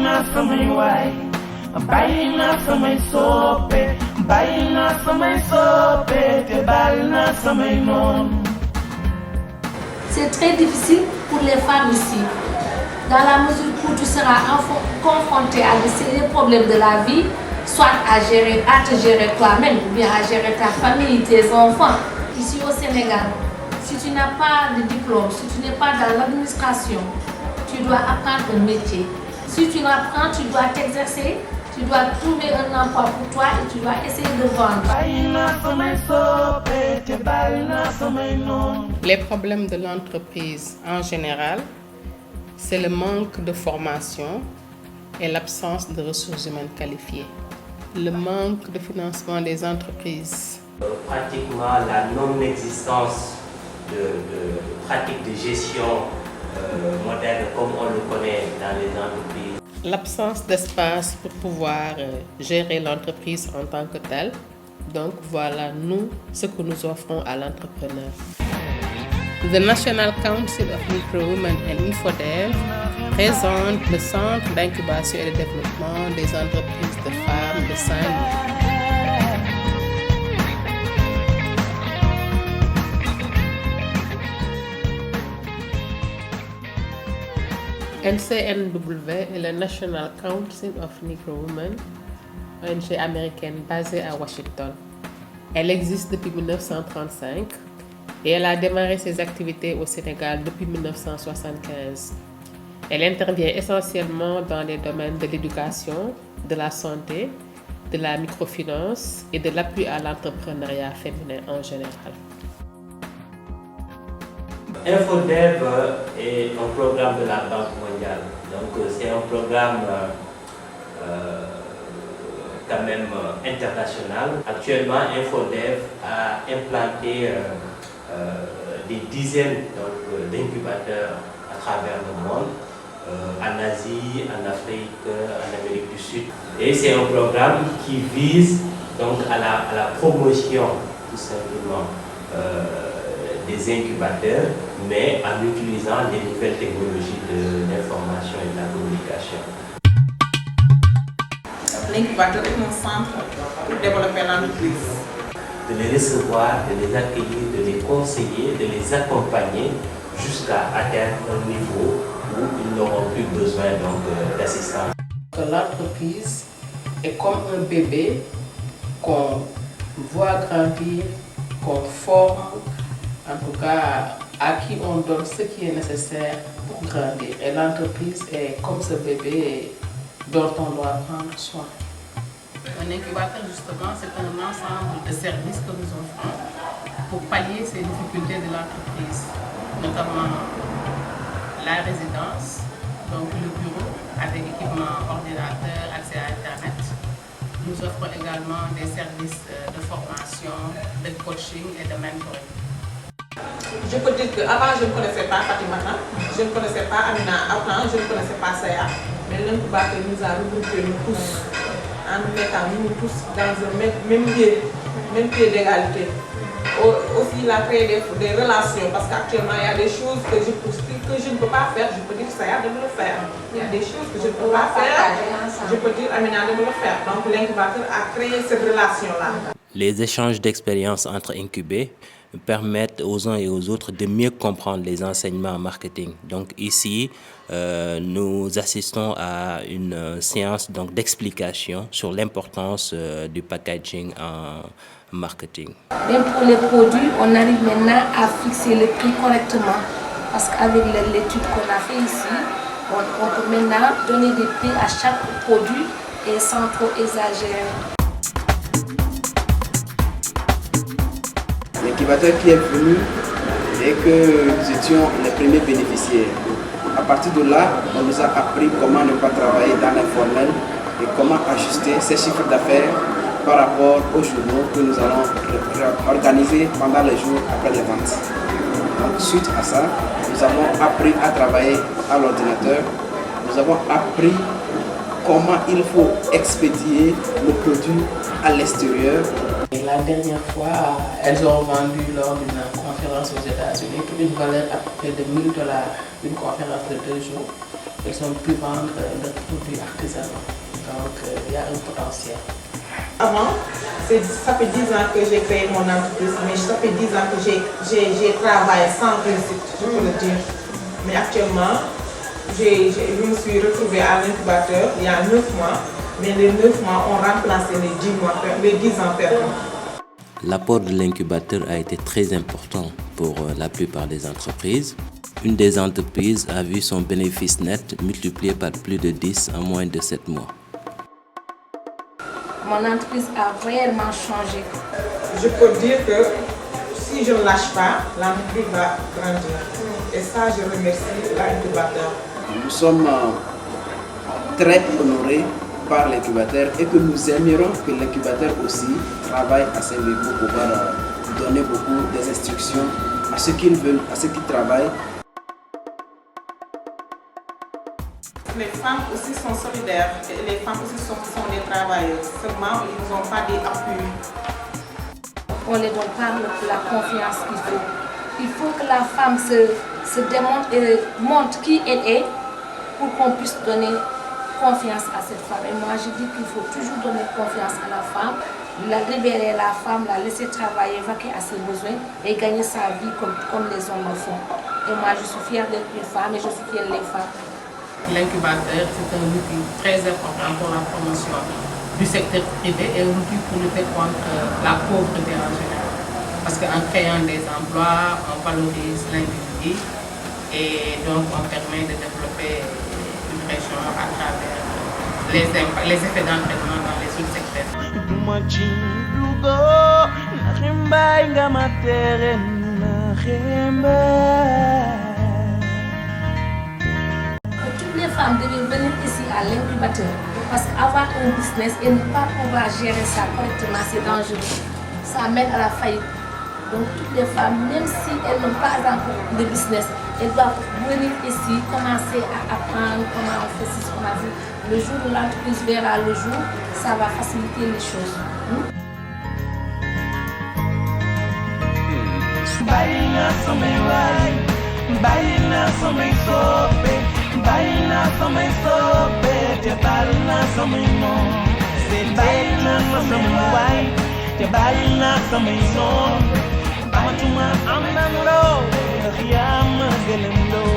naa samay waay bàyyi naa samay soppe bàyyi naa samay soppe te baal naa samay noon. C'est très difficile pour les femmes ici, dans la mesure où tu seras confronté à des problèmes de la vie, soit à te gérer toi-même ou bien à gérer ta famille, tes enfants. Ici au Sénégal, si tu n'as pas de diplôme, si tu n'es pas dans l'administration, tu dois apprendre un métier. Si tu l'apprends, tu dois t'exercer, tu dois trouver un emploi pour toi et tu dois essayer de vendre. Les problèmes de l'entreprise en général, c'est le manque de formation et l'absence de ressources humaines qualifiées. Le manque de financement des entreprises. Pratiquement la non-existence de pratiques de gestion moderne comme on le connaît dans les entreprises. L'absence d'espace pour pouvoir gérer l'entreprise en tant que telle. Donc voilà, nous, ce que nous offrons à l'entrepreneur. The National Council of Micro-Women and InfoDev présente le Centre d'incubation et de développement des entreprises de femmes de Saint-Louis. NCNW est le National Council of Micro-Women, ONG américaine basée à Washington. Elle existe depuis 1935 et elle a démarré ses activités au Sénégal depuis 1975. Elle intervient essentiellement dans les domaines de l'éducation, de la santé, de la microfinance et de l'appui à l'entrepreneuriat féminin en général. InfoDev est un programme de la Banque mondiale. Donc c'est un programme quand même international. Actuellement, InfoDev a implanté des dizaines d'incubateurs à travers le monde, en Asie, en Afrique, en Amérique du Sud. Et c'est un programme qui vise donc à la promotion tout simplement des incubateurs, mais en utilisant les nouvelles technologies de l'information et de la communication. L'incubateur est un centre pour développer l'entreprise. De les recevoir, de les accueillir, de les conseiller, de les accompagner jusqu'à atteindre un niveau où ils n'auront plus besoin d'assistance. L'entreprise est comme un bébé qu'on voit grandir, qu'on forme, en tout cas à qui on donne ce qui est nécessaire pour grandir. Et l'entreprise est comme ce bébé dont on doit prendre soin. Un incubateur, justement, c'est un ensemble de services que nous offrons pour pallier ces difficultés de l'entreprise, notamment la résidence, donc le bureau avec équipement ordinateur, accès à Internet. Nous offrons également des services de formation, de coaching et de mentoring. Je peux dire qu'avant, je ne connaissais pas Fatimata, je ne connaissais pas Amina Autant, je ne connaissais pas Saya. Mais l'incubateur nous a regroupés, nous tous, en nous mettant nous tous dans un même pied d'égalité. Aussi, il a créé des relations, parce qu'actuellement, il y a des choses que je ne peux pas faire, je peux dire Saya de me le faire. Il y a des choses que je ne peux pas faire, je peux dire Amina de me le faire. Donc l'incubateur a créé cette relation-là. Les échanges d'expériences entre incubés permettent aux uns et aux autres de mieux comprendre les enseignements en marketing. Donc ici, nous assistons à une séance d'explication sur l'importance du packaging en marketing. Même pour les produits, on arrive maintenant à fixer le prix correctement parce qu'avec l'étude qu'on a fait ici, on peut maintenant donner des prix à chaque produit et sans trop exagérer. L'incubateur qui est venu et que nous étions les premiers bénéficiaires. À partir de là, on nous a appris comment ne pas travailler dans l'informel et comment ajuster ses chiffres d'affaires par rapport aux journaux que nous allons organiser pendant les jours après les ventes. Donc, suite à ça, nous avons appris à travailler à l'ordinateur. Nous avons appris comment il faut expédier le produit à l'extérieur. La dernière fois, elles ont vendu lors d'une conférence aux États-Unis pour une valeur à peu près de $1000, une conférence de 2 jours. ils ont pu vendre leurs produits artisanaux. Donc, il y a un potentiel. Avant, ça fait 10 ans que j'ai créé mon entreprise, mais ça fait 10 ans que j'ai travaillé sans réussite, je peux le dire. Mais actuellement, je me suis retrouvée à l'incubateur il y a 9 mois, mais les 9 mois ont remplacé les 10 ans perdus. L'apport de l'incubateur a été très important pour la plupart des entreprises. Une des entreprises a vu son bénéfice net multiplié par plus de 10 en moins de 7 mois. Mon entreprise a réellement changé. Je peux dire que si je ne lâche pas, l'entreprise va grandir. Et ça, je remercie l'incubateur. Nous sommes très honorés par l'incubateur et que nous aimerions que l'incubateur aussi travaille à ce niveau pour pouvoir donner beaucoup des instructions à ceux qui veulent, à ceux qui travaillent. Les femmes aussi sont solidaires et les femmes aussi sont des travailleuses. Seulement, ils n'ont pas d'appui. On ne les donne pas la confiance qu'il faut. Il faut que la femme se démontre et montre qui elle est pour qu'on puisse donner confiance à cette femme. Et moi, je dis qu'il faut toujours donner confiance à la femme, la libérer la femme, la laisser travailler, vaquer à ses besoins et gagner sa vie comme les hommes le font. Et moi, je suis fière d'être une femme et je suis fière des femmes. L'incubateur, c'est un outil très important pour la promotion du secteur privé et un outil pour lutter contre la pauvreté en général. Parce qu'en créant des emplois, on valorise l'individu et donc on permet de développer une région à travers les effets d'entraînement dans les autres secteurs. Toutes les femmes devaient venir ici à l'incubateur parce qu'avoir un business et ne pas pouvoir gérer ça correctement, c'est dangereux. Ça mène à la faillite. Donc toutes les femmes, même si elles n'ont pas encore de business, elles doivent venir ici, commencer à apprendre comment on fait ce qu'on a vu. Le jour où l'entreprise verra le jour, ça va faciliter les choses. Baila samay waay, baila samay soppe, baila samay soppe, te baila samay noon. Baila samay waay, te baila samay soppe. Amatuma am nan loo, ndax yaa ma gëlëm loo.